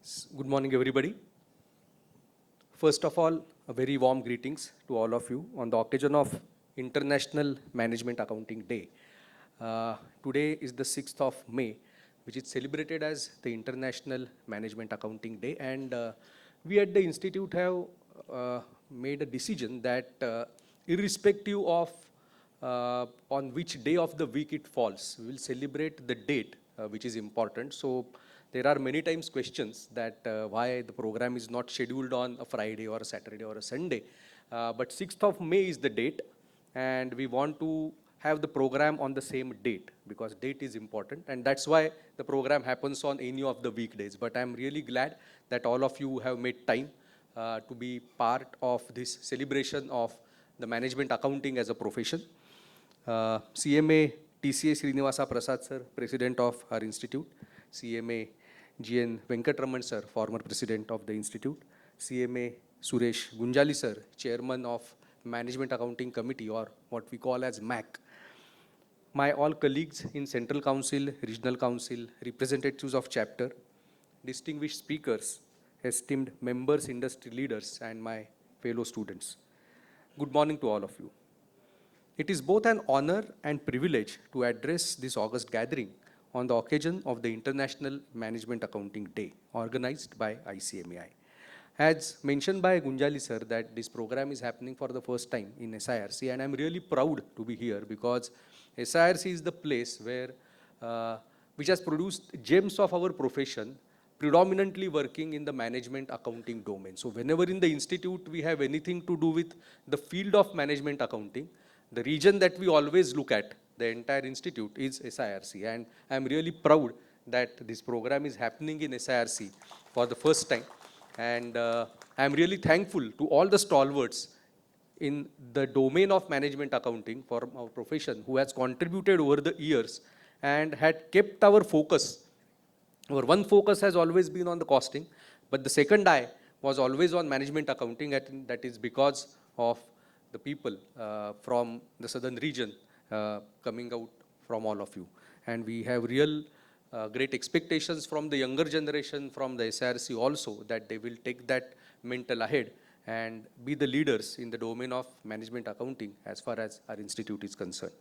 Good morning, everybody. First of all, a very warm greetings to all of you on the occasion of International Management Accounting Day. Today is the 6th of May, which is celebrated as the International Management Accounting Day. And we at the Institute have made a decision that irrespective of on which day of the week it falls, we will celebrate the date which is important. So there are many times questions that why the program is not scheduled on a Friday or a Saturday or a Sunday. But 6th of May is the date, and we want to have the program on the same date because date is important, and that's why the program happens on any of the weekdays. But I'm really glad that all of you have made time to be part of this celebration of the management accounting as a profession. CMA TCA Srinivasa Prasad sir, President of our institute, CMA GN Venkatraman sir, former President of the institute, CMA Suresh Gunjali sir, Chairman of Management Accounting Committee, or what we call as MAC. My all colleagues in Central Council, Regional Council, representatives of chapter, distinguished speakers, esteemed members, industry leaders, and my fellow students. Good morning to all of you. It is both an honor and privilege to address this August gathering on the occasion of the International Management Accounting Day, organized by ICMAI. As mentioned by Gunjali sir, that this program is happening for the first time in SIRC, and I'm really proud to be here because SIRC is the place where, which has produced gems of our profession, predominantly working in the management accounting domain. So whenever in the institute we have anything to do with the field of management accounting, the region that we always look at, the entire institute, is SIRC. And I'm really proud that this program is happening in SIRC for the first time. And I'm really thankful to all the stalwarts in the domain of management accounting for our profession who has contributed over the years and had kept our focus. Our one focus has always been on the costing, but the second eye was always on management accounting, and that is because of the people from the southern region coming out from all of you. And we have real great expectations from the younger generation, from the SRC also, that they will take that mental ahead and be the leaders in the domain of management accounting as far as our institute is concerned.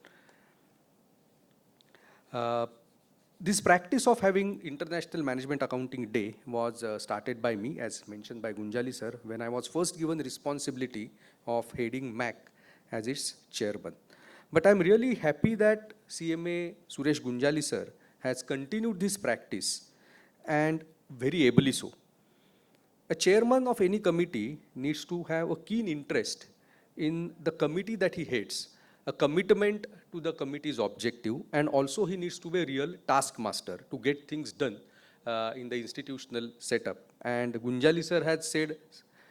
This practice of having International Management Accounting Day was started by me, as mentioned by Gunjali sir, when I was first given the responsibility of heading MAC as its chairman. But I'm really happy that CMA Suresh Gunjali sir has continued this practice, and very ably so. A chairman of any committee needs to have a keen interest in the committee that he heads, a commitment to the committee's objective, and also he needs to be a real taskmaster to get things done in the institutional setup. And Gunjali sir has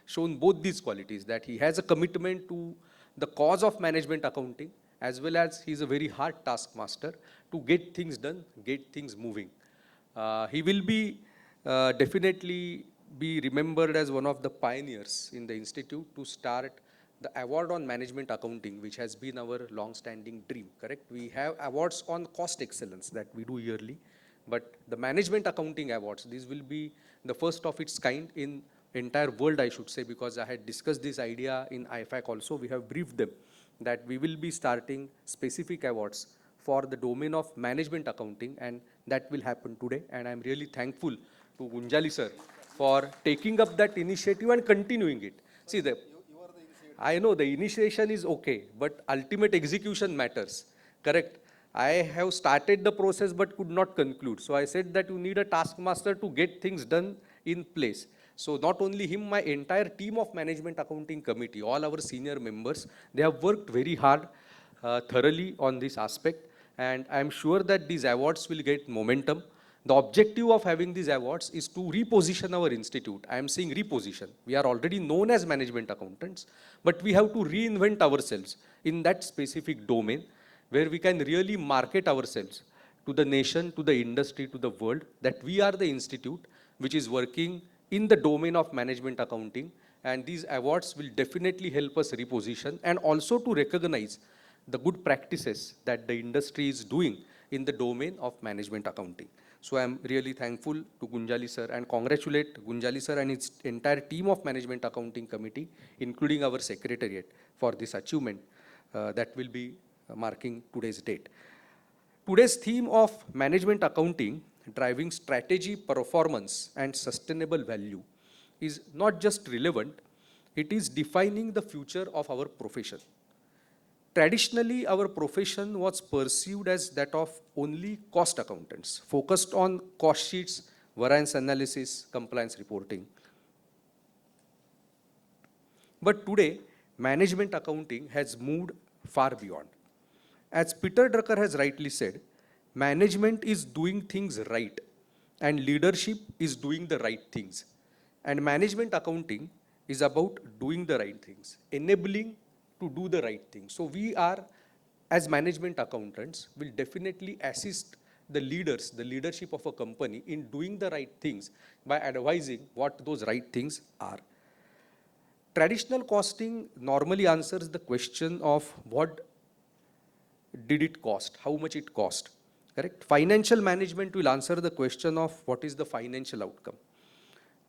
shown both these qualities, that he has a commitment to the cause of management accounting, as well as he is a very hard taskmaster to get things done, get things moving. He will be definitely be remembered as one of the pioneers in the institute to start the award on management accounting, which has been our long-standing dream, correct? We have awards on cost excellence that we do yearly, but the management accounting awards, this will be the first of its kind in entire world, I should say, because I had discussed this idea in IFAC also. We have briefed them that we will be starting specific awards for the domain of management accounting, and that will happen today. And I'm really thankful to Gunjali sir for taking up that initiative and continuing it. See, I know the initiation is okay, but ultimate execution matters, correct? I have started the process but could not conclude. So I said that you need a taskmaster to get things done in place. So not only him, my entire team of management accounting committee, all our senior members, they have worked very hard, thoroughly on this aspect. And I'm sure that these awards will get momentum. The objective of having these awards is to reposition our institute. I am saying reposition. We are already known as management accountants, but we have to reinvent ourselves in that specific domain where we can really market ourselves to the nation, to the industry, to the world, that we are the institute which is working in the domain of management accounting. And these awards will definitely help us reposition and also to recognize the good practices that the industry is doing in the domain of management accounting. So I'm really thankful to Gunjali sir and congratulate Gunjali sir and its entire team of Management Accounting Committee, including our secretariat, for this achievement that will be marking today's date. Today's theme of management accounting, driving strategy, performance, and sustainable value, is not just relevant, it is defining the future of our profession. Traditionally, our profession was perceived as that of only cost accountants, focused on cost sheets, variance analysis, compliance reporting. But today, management accounting has moved far beyond. As Peter Drucker has rightly said, management is doing things right and leadership is doing the right things. And management accounting is about doing the right things, enabling to do the right thing. So we are, as management accountants, will definitely assist the leaders, the leadership of a company in doing the right things by advising what those right things are. Traditional costing normally answers the question of what did it cost, how much it cost, correct? Financial management will answer the question of what is the financial outcome.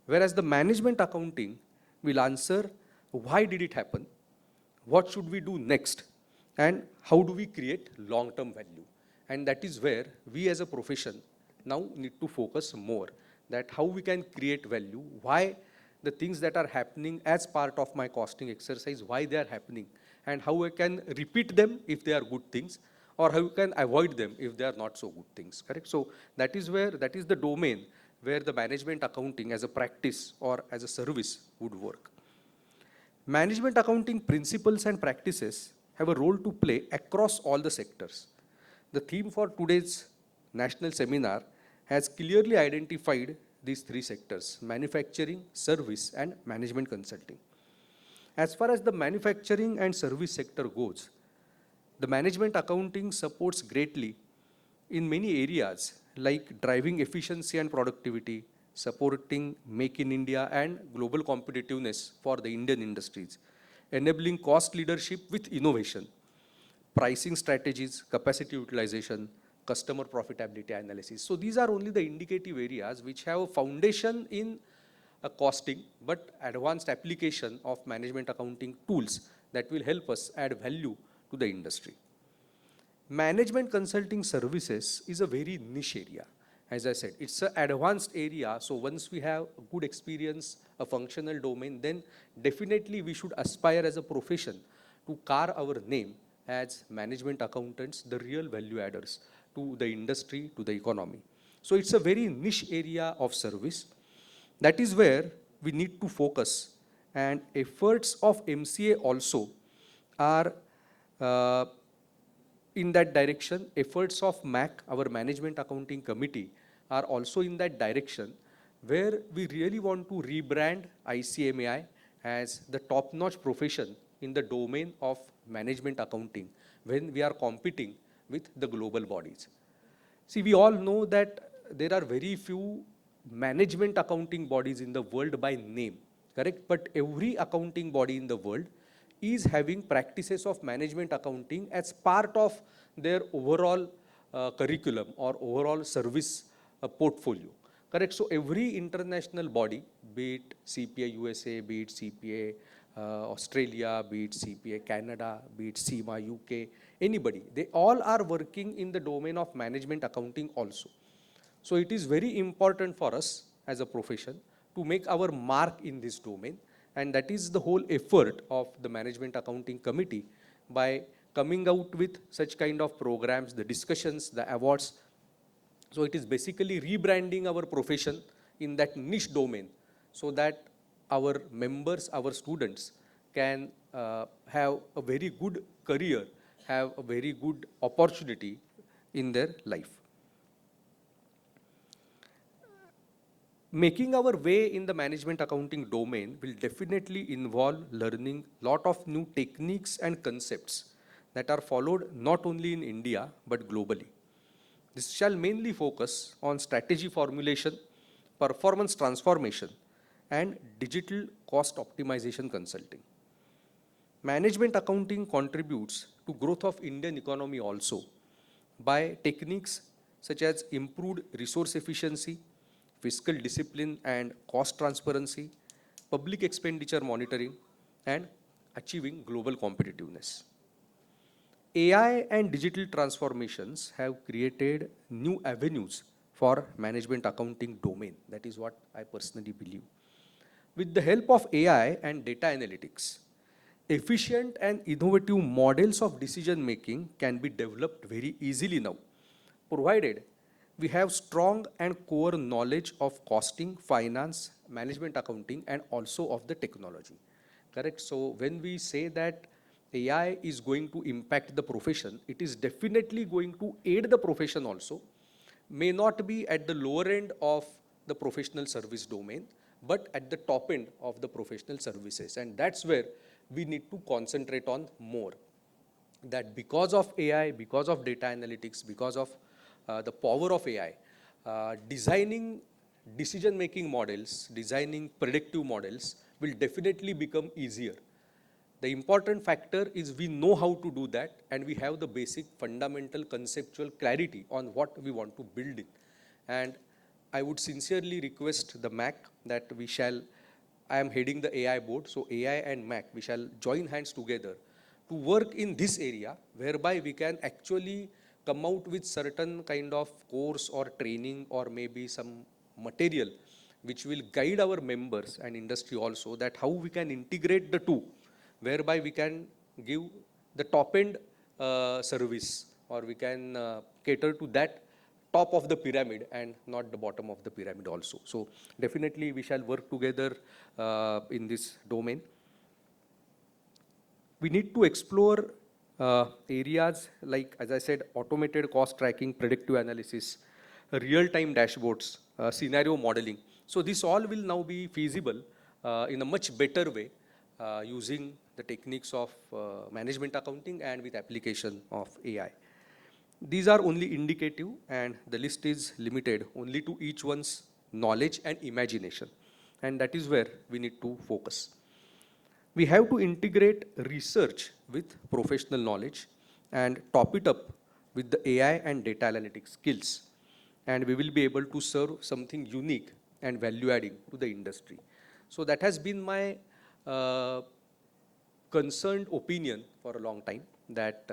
Whereas the management accounting will answer why did it happen, what should we do next, and how do we create long-term value. And that is where we as a profession now need to focus more, that how we can create value, why the things that are happening as part of my costing exercise, why they are happening, and how I can repeat them if they are good things, or how you can avoid them if they are not so good things, correct? So that is the domain where the management accounting as a practice or as a service would work. Management accounting principles and practices have a role to play across all the sectors. The theme for today's national seminar has clearly identified these three sectors: manufacturing, service, and management consulting. As far as the manufacturing and service sector goes, the management accounting supports greatly in many areas like driving efficiency and productivity, supporting Make in India and global competitiveness for the Indian industries, enabling cost leadership with innovation, pricing strategies, capacity utilization, customer profitability analysis. So these are only the indicative areas which have a foundation in costing, but advanced application of management accounting tools that will help us add value to the industry. Management consulting services is a very niche area. As I said, it's an advanced area. So once we have a good experience, a functional domain, then definitely we should aspire as a profession to carve our name as management accountants, the real value adders to the industry, to the economy. So it's a very niche area of service. That is where we need to focus, and efforts of MCA also are in that direction. Efforts of MAC, our Management Accounting Committee, are also in that direction, where we really want to rebrand ICMAI as the top-notch profession in the domain of management accounting when we are competing with the global bodies. See, we all know that there are very few management accounting bodies in the world by name, correct? But every accounting body in the world is having practices of management accounting as part of their overall curriculum or overall service portfolio, correct? So every international body, be it CPA USA, be it CPA Australia, be it CPA Canada, be it CMA UK, anybody, they all are working in the domain of management accounting also. So it is very important for us as a profession to make our mark in this domain, and that is the whole effort of the Management Accounting Committee by coming out with such kind of programs, the discussions, the awards. So it is basically rebranding our profession in that niche domain so that our members, our students can have a very good career, have a very good opportunity in their life. Making our way in the management accounting domain will definitely involve learning a lot of new techniques and concepts that are followed not only in India but globally. This shall mainly focus on strategy formulation, performance transformation, and digital cost optimization consulting. Management accounting contributes to growth of Indian economy also by techniques such as improved resource efficiency, fiscal discipline and cost transparency, public expenditure monitoring, and achieving global competitiveness. AI and digital transformations have created new avenues for management accounting domain. That is what I personally believe. With the help of AI and data analytics, efficient and innovative models of decision making can be developed very easily now, provided we have strong and core knowledge of costing, finance, management accounting, and also of the technology. Correct? So when we say that AI is going to impact the profession, it is definitely going to aid the profession also. May not be at the lower end of the professional service domain, but at the top end of the professional services. And that's where we need to concentrate on more. That because of AI, because of data analytics, because of the power of AI, designing decision-making models, designing predictive models will definitely become easier. The important factor is we know how to do that and we have the basic fundamental conceptual clarity on what we want to build it. And I would sincerely request the MAC that I am heading the AI board, so AI and MAC, we shall join hands together to work in this area whereby we can actually come out with certain kind of course or training or maybe some material which will guide our members and industry also, that how we can integrate the two, whereby we can give the top end service, or we can cater to that top of the pyramid and not the bottom of the pyramid also. So definitely we shall work together in this domain. We need to explore areas like, as I said, automated cost tracking, predictive analysis, real-time dashboards, scenario modeling. So this all will now be feasible in a much better way using the techniques of management accounting and with application of AI. These are only indicative and the list is limited only to each one's knowledge and imagination. And that is where we need to focus. We have to integrate research with professional knowledge and top it up with the AI and data analytics skills. And we will be able to serve something unique and value adding to the industry. So that has been my concerned opinion for a long time, that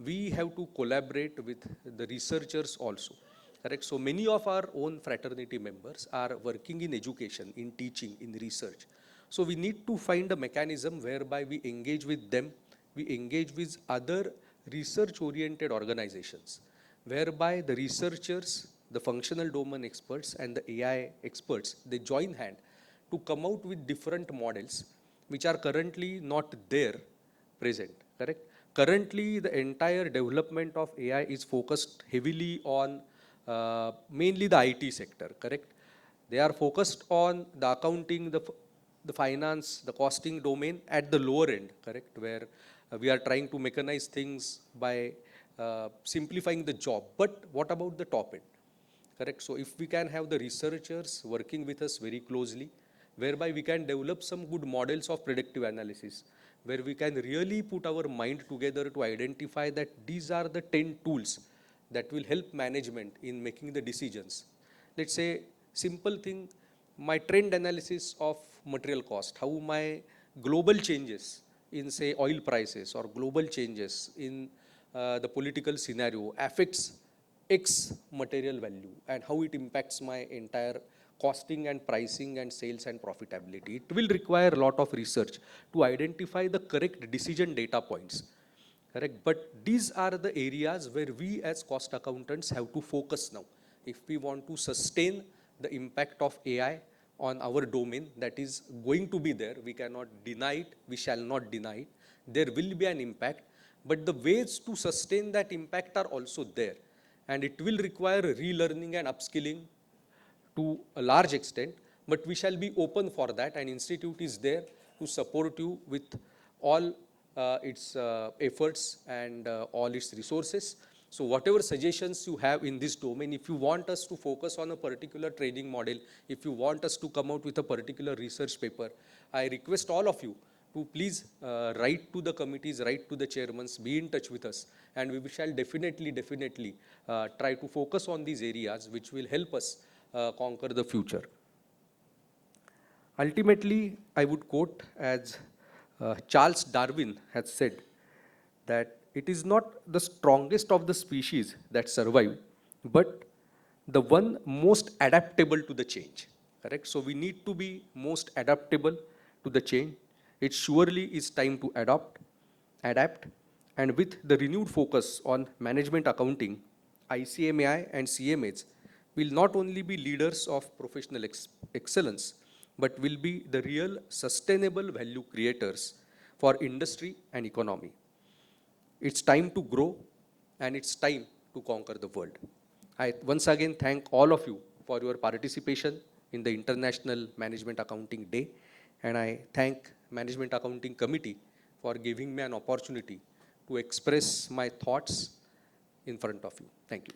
we have to collaborate with the researchers also. Correct? So many of our own fraternity members are working in education, in teaching, in research. So we need to find a mechanism whereby we engage with them, we engage with other research-oriented organizations, whereby the researchers, the functional domain experts and the AI experts, they join hand to come out with different models which are currently not there present. Correct? Currently, the entire development of AI is focused heavily on mainly the IT sector. Correct? They are focused on the accounting, the finance, the costing domain at the lower end. Correct? Where we are trying to mechanize things by simplifying the job. But what about the top end? Correct? So if we can have the researchers working with us very closely, whereby we can develop some good models of predictive analysis, where we can really put our mind together to identify that these are the 10 tools that will help management in making the decisions. Let's say, simple thing, my trend analysis of material cost, how my global changes in, say, oil prices or global changes in the political scenario affects X material value and how it impacts my entire costing and pricing and sales and profitability. It will require a lot of research to identify the correct decision data points. Correct? But these are the areas where we as cost accountants have to focus now. If we want to sustain the impact of AI on our domain, that is going to be there. We cannot deny it. We shall not deny it. There will be an impact. But the ways to sustain that impact are also there. And it will require relearning and upskilling to a large extent, but we shall be open for that, and Institute is there to support you with all its efforts and all its resources. So whatever suggestions you have in this domain, if you want us to focus on a particular training model, if you want us to come out with a particular research paper, I request all of you to please write to the committees, write to the chairmen, be in touch with us, and we shall definitely try to focus on these areas which will help us conquer the future. Ultimately, I would quote as Charles Darwin has said that it is not the strongest of the species that survive, but the one most adaptable to the change. Correct? So we need to be most adaptable to the change. It surely is time to adapt, and with the renewed focus on management accounting, ICMAI and CMAs will not only be leaders of professional excellence, but will be the real sustainable value creators for industry and economy. It's time to grow, and it's time to conquer the world. I once again thank all of you for your participation in the International Management Accounting Day, and I thank Management Accounting Committee for giving me an opportunity to express my thoughts in front of you. Thank you.